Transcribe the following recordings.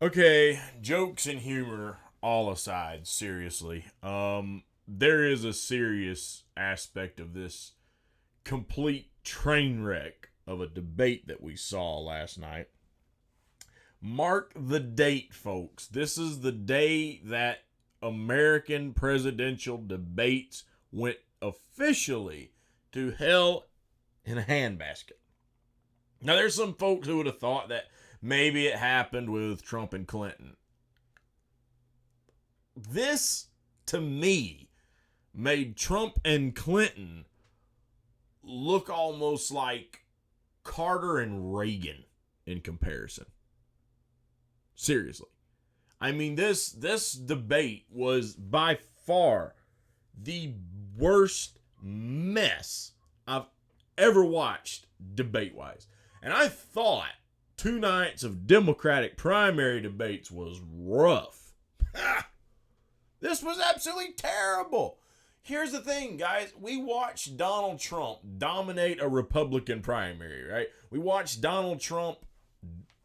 Okay, jokes and humor all aside, seriously. There is a serious aspect of this complete train wreck of a debate that we saw last night. Mark the date, folks. This is the day that American presidential debates went officially to hell in a handbasket. Now, there's some folks who would have thought that maybe it happened with Trump and Clinton. This, to me, made Trump and Clinton look almost like Carter and Reagan in comparison. Seriously. I mean, this debate was by far the worst mess I've ever watched debate wise. And I thought 2 nights of Democratic primary debates was rough. This was absolutely terrible. Here's the thing, guys. We watched Donald Trump dominate a Republican primary, right? We watched Donald Trump,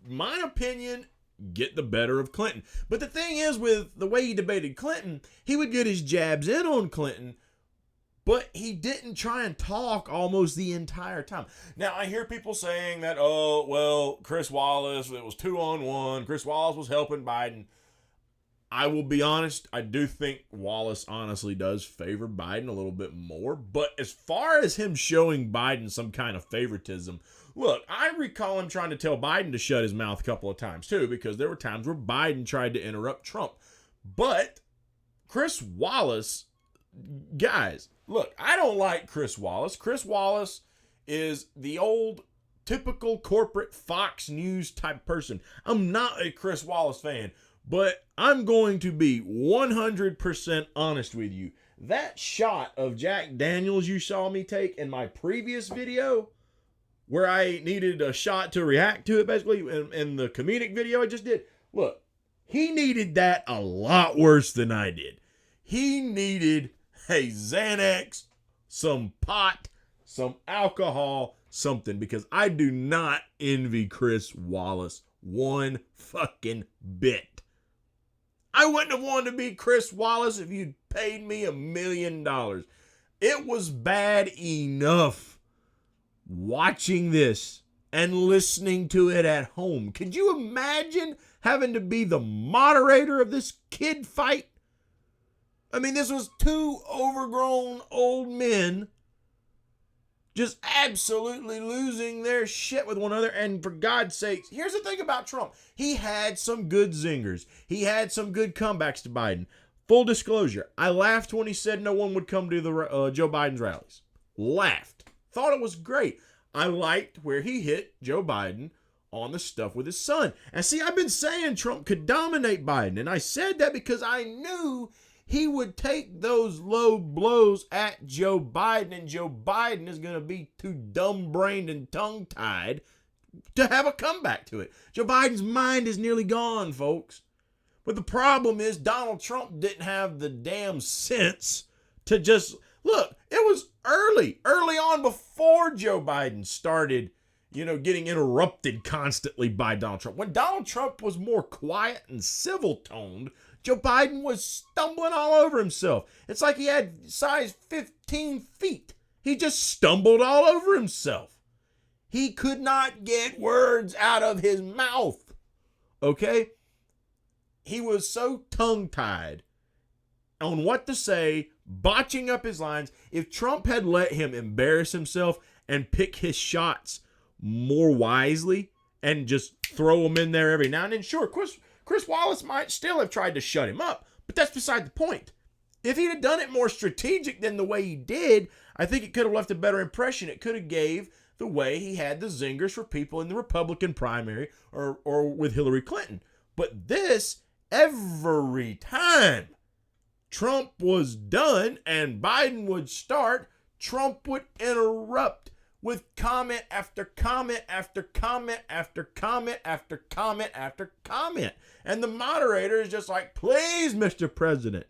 my opinion, get the better of Clinton. But the thing is, with the way he debated Clinton, he would get his jabs in on Clinton, but he didn't try and talk almost the entire time. Now, I hear people saying that, oh, well, Chris Wallace, it was 2-on-1. Chris Wallace was helping Biden. I will be honest, I do think Wallace honestly does favor Biden a little bit more. But as far as him showing Biden some kind of favoritism, look, I recall him trying to tell Biden to shut his mouth a couple of times too, because there were times where Biden tried to interrupt Trump. But Chris Wallace, guys, look, I don't like Chris Wallace. Chris Wallace is the old typical corporate Fox News type person. I'm not a Chris Wallace fan. But I'm going to be 100% honest with you. That shot of Jack Daniels you saw me take in my previous video, where I needed a shot to react to it, basically, in the comedic video I just did, look, he needed that a lot worse than I did. He needed a Xanax, some pot, some alcohol, something, because I do not envy Chris Wallace one fucking bit. I wouldn't have wanted to be Chris Wallace if you'd paid me $1 million. It was bad enough watching this and listening to it at home. Could you imagine having to be the moderator of this kid fight? I mean, this was 2 overgrown old men just absolutely losing their shit with one another. And for God's sakes, here's the thing about Trump. He had some good zingers. He had some good comebacks to Biden. Full disclosure, I laughed when he said no one would come to the Joe Biden's rallies. Laughed. Thought it was great. I liked where he hit Joe Biden on the stuff with his son. And see, I've been saying Trump could dominate Biden. And I said that because I knew he would take those low blows at Joe Biden, and Joe Biden is going to be too dumb-brained and tongue-tied to have a comeback to it. Joe Biden's mind is nearly gone, folks. But the problem is Donald Trump didn't have the damn sense to just, look, it was early on before Joe Biden started, getting interrupted constantly by Donald Trump. When Donald Trump was more quiet and civil-toned, Joe Biden was stumbling all over himself. It's like he had size 15 feet. He just stumbled all over himself. He could not get words out of his mouth. Okay? He was so tongue-tied on what to say, botching up his lines. If Trump had let him embarrass himself and pick his shots more wisely and just throw them in there every now and then, sure, Chris Wallace might still have tried to shut him up, but that's beside the point. If he'd have done it more strategic than the way he did, I think it could have left a better impression. It could have gave the way he had the zingers for people in the Republican primary or with Hillary Clinton. But this, every time Trump was done and Biden would start, Trump would interrupt with comment after comment after comment after comment after comment after comment. And the moderator is just like, please, Mr. President.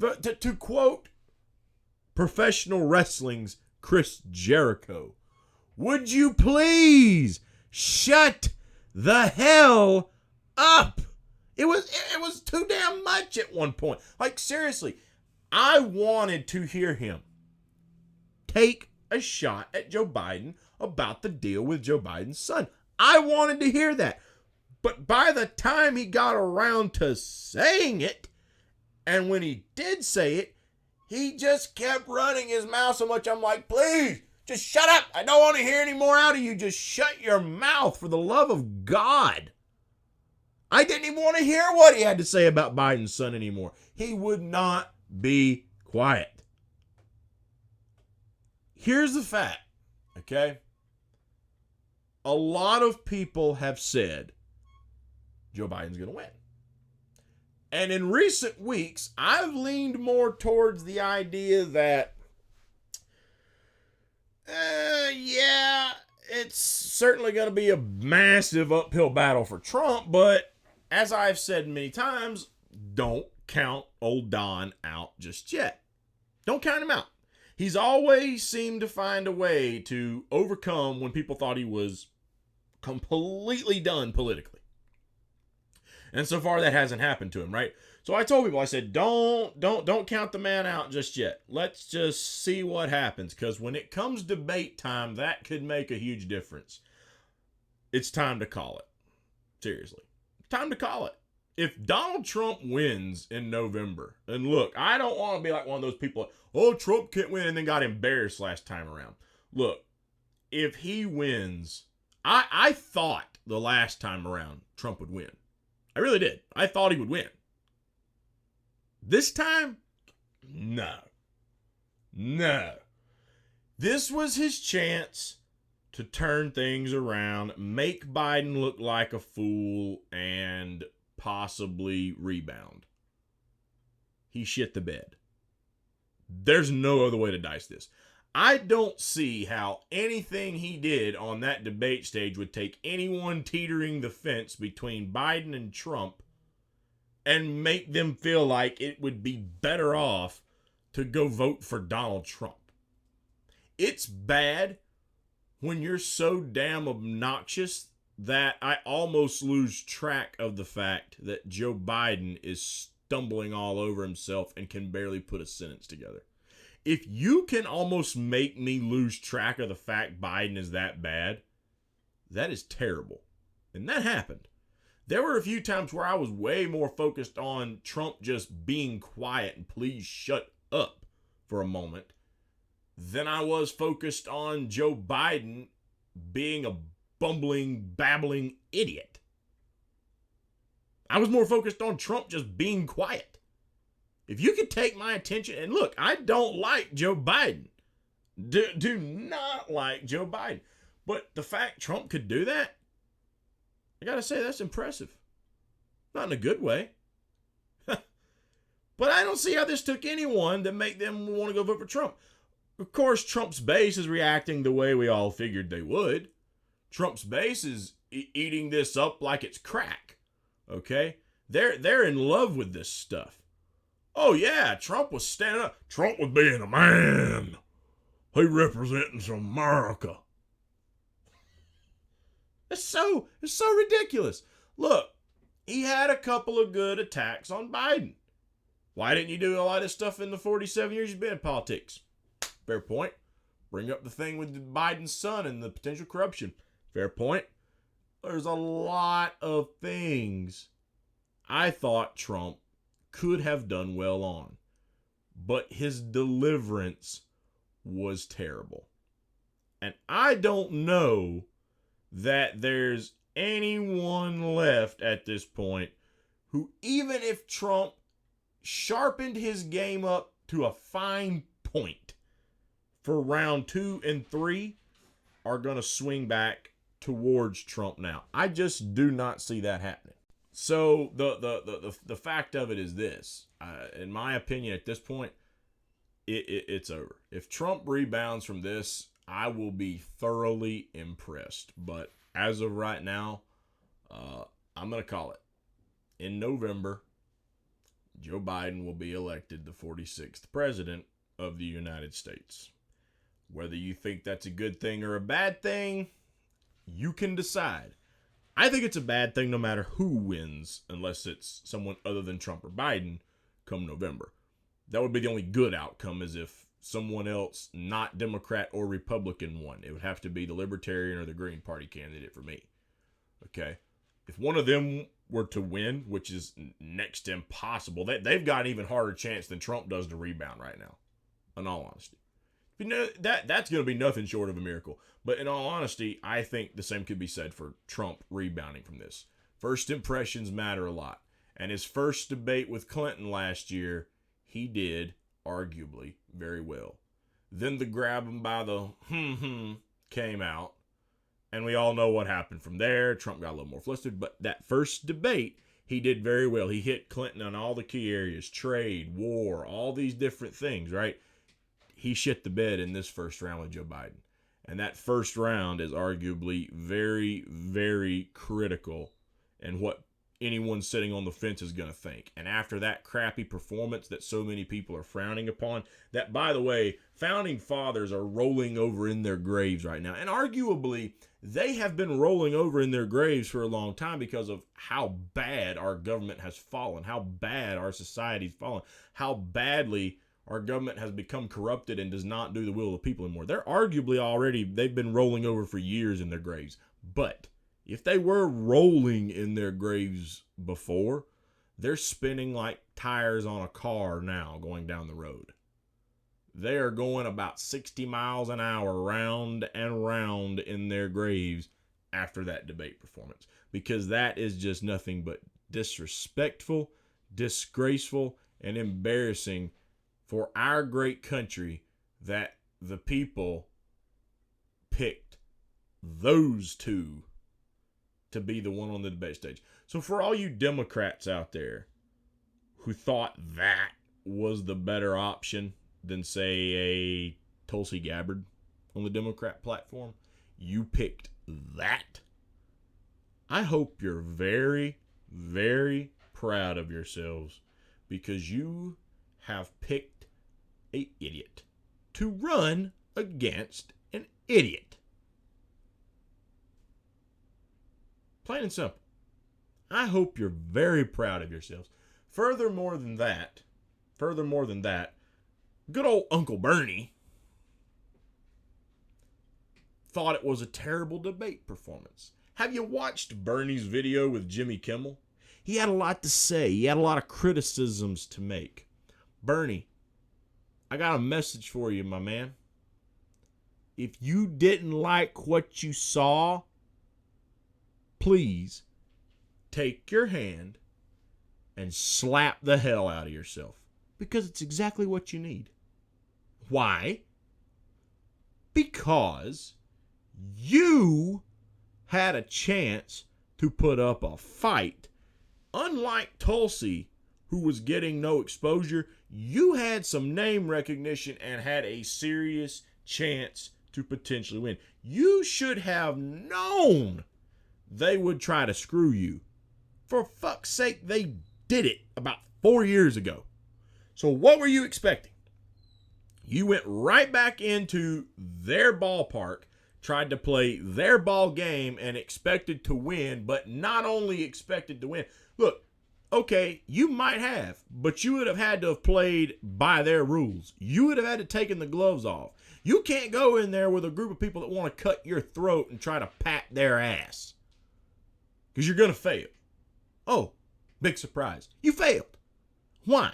To quote professional wrestling's Chris Jericho, would you please shut the hell up. It was too damn much at one point. Like, seriously, I wanted to hear him take a shot at Joe Biden about the deal with Joe Biden's son. I wanted to hear that. But by the time he got around to saying it, and when he did say it, he just kept running his mouth so much. I'm like, please, just shut up. I don't want to hear any more out of you. Just shut your mouth, for the love of God. I didn't even want to hear what he had to say about Biden's son anymore. He would not be quiet. Here's the fact, okay? A lot of people have said Joe Biden's going to win. And in recent weeks, I've leaned more towards the idea that, yeah, it's certainly going to be a massive uphill battle for Trump, but as I've said many times, don't count old Don out just yet. Don't count him out. He's always seemed to find a way to overcome when people thought he was completely done politically. And so far that hasn't happened to him, right? So I told people, I said, don't count the man out just yet. Let's just see what happens, because when it comes debate time, that could make a huge difference. It's time to call it. Seriously. Time to call it. If Donald Trump wins in November, and look, I don't want to be like one of those people, oh, Trump can't win and then got embarrassed last time around. Look, if he wins, I thought the last time around Trump would win. I really did. I thought he would win. This time, no. This was his chance to turn things around, make Biden look like a fool, and possibly rebound. He shit the bed. There's no other way to dice this. I don't see how anything he did on that debate stage would take anyone teetering the fence between Biden and Trump and make them feel like it would be better off to go vote for Donald Trump. It's bad when you're so damn obnoxious that I almost lose track of the fact that Joe Biden is stumbling all over himself and can barely put a sentence together. If you can almost make me lose track of the fact Biden is that bad, that is terrible. And that happened. There were a few times where I was way more focused on Trump just being quiet and please shut up for a moment than I was focused on Joe Biden being a bumbling, babbling idiot. I was more focused on Trump just being quiet. If you could take my attention, and look, I don't like Joe Biden. Do not like Joe Biden. But the fact Trump could do that, I gotta say, that's impressive. Not in a good way. But I don't see how this took anyone to make them want to go vote for Trump. Of course, Trump's base is reacting the way we all figured they would. Trump's base is eating this up like it's crack. Okay? They're in love with this stuff. Oh, yeah, Trump was standing up. Trump was being a man. He representing some America. It's so ridiculous. Look, he had a couple of good attacks on Biden. Why didn't you do a lot of this stuff in the 47 years you've been in politics? Fair point. Bring up the thing with Biden's son and the potential corruption. Fair point. There's a lot of things I thought Trump could have done well on, but his deliverance was terrible. And I don't know that there's anyone left at this point who, even if Trump sharpened his game up to a fine point for round 2 and 3, are going to swing back towards Trump now. I just do not see that happening. So the fact of it is this, in my opinion, at this point, it's over. If Trump rebounds from this, I will be thoroughly impressed. But as of right now, I'm going to call it. In November, Joe Biden will be elected the 46th president of the United States. Whether you think that's a good thing or a bad thing, you can decide. I think it's a bad thing no matter who wins, unless it's someone other than Trump or Biden come November. That would be the only good outcome, is if someone else, not Democrat or Republican, won. It would have to be the Libertarian or the Green Party candidate for me. Okay? If one of them were to win, which is next to impossible, they've got an even harder chance than Trump does to rebound right now, in all honesty. You know, that's going to be nothing short of a miracle. But in all honesty, I think the same could be said for Trump rebounding from this. First impressions matter a lot. And his first debate with Clinton last year, he did, arguably, very well. Then the grab him by the came out. And we all know what happened from there. Trump got a little more flustered. But that first debate, he did very well. He hit Clinton on all the key areas. Trade, war, all these different things, right? He shit the bed in this first round with Joe Biden. And that first round is arguably very, very critical in what anyone sitting on the fence is going to think. And after that crappy performance that so many people are frowning upon, that, by the way, founding fathers are rolling over in their graves right now. And arguably, they have been rolling over in their graves for a long time because of how bad our government has fallen, how bad our society's fallen, how badly our government has become corrupted and does not do the will of the people anymore. They're arguably already, they've been rolling over for years in their graves. But if they were rolling in their graves before, they're spinning like tires on a car now going down the road. They are going about 60 miles an hour round and round in their graves after that debate performance, because that is just nothing but disrespectful, disgraceful, and embarrassing for our great country that the people picked those two to be the one on the debate stage. So for all you Democrats out there who thought that was the better option than, say, a Tulsi Gabbard on the Democrat platform, you picked that. I hope you're very, very proud of yourselves, because you have picked an idiot to run against an idiot. Plain and simple. I hope you're very proud of yourselves. Furthermore than that, good old Uncle Bernie thought it was a terrible debate performance. Have you watched Bernie's video with Jimmy Kimmel? He had a lot to say. He had a lot of criticisms to make. Bernie, I got a message for you, my man. If you didn't like what you saw, please take your hand and slap the hell out of yourself, because it's exactly what you need. Why? Because you had a chance to put up a fight. Unlike Tulsi, who was getting no exposure, you had some name recognition and had a serious chance to potentially win. You should have known they would try to screw you. For fuck's sake, they did it about 4 years ago. So what were you expecting? You went right back into their ballpark, tried to play their ball game, and expected to win, but not only expected to win. Look, okay, you might have, but you would have had to have played by their rules. You would have had to taken the gloves off. You can't go in there with a group of people that want to cut your throat and try to pat their ass, because you're going to fail. Oh, big surprise. You failed. Why?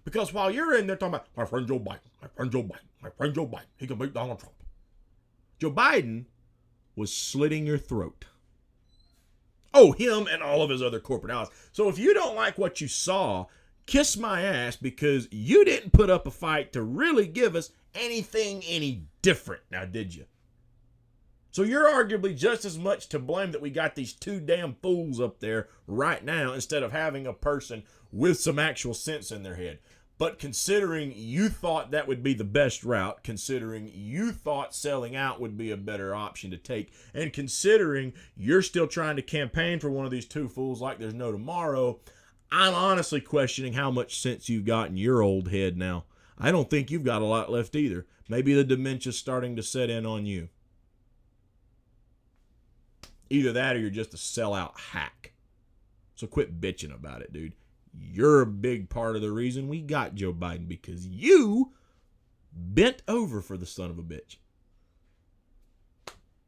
Because while you're in there talking about my friend Joe Biden, my friend Joe Biden, my friend Joe Biden, he can beat Donald Trump, Joe Biden was slitting your throat. Oh, him and all of his other corporate allies. So if you don't like what you saw, kiss my ass, because you didn't put up a fight to really give us anything any different. Now, did you? So you're arguably just as much to blame that we got these two damn fools up there right now instead of having a person with some actual sense in their head. But considering you thought that would be the best route, considering you thought selling out would be a better option to take, and considering you're still trying to campaign for one of these two fools like there's no tomorrow, I'm honestly questioning how much sense you've got in your old head now. I don't think you've got a lot left either. Maybe the dementia's starting to set in on you. Either that or you're just a sellout hack. So quit bitching about it, dude. You're a big part of the reason we got Joe Biden, because you bent over for the son of a bitch.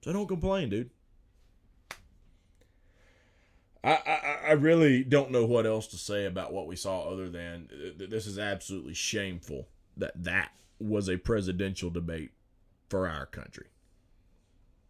So don't complain, dude. I really don't know what else to say about what we saw other than this is absolutely shameful that was a presidential debate for our country.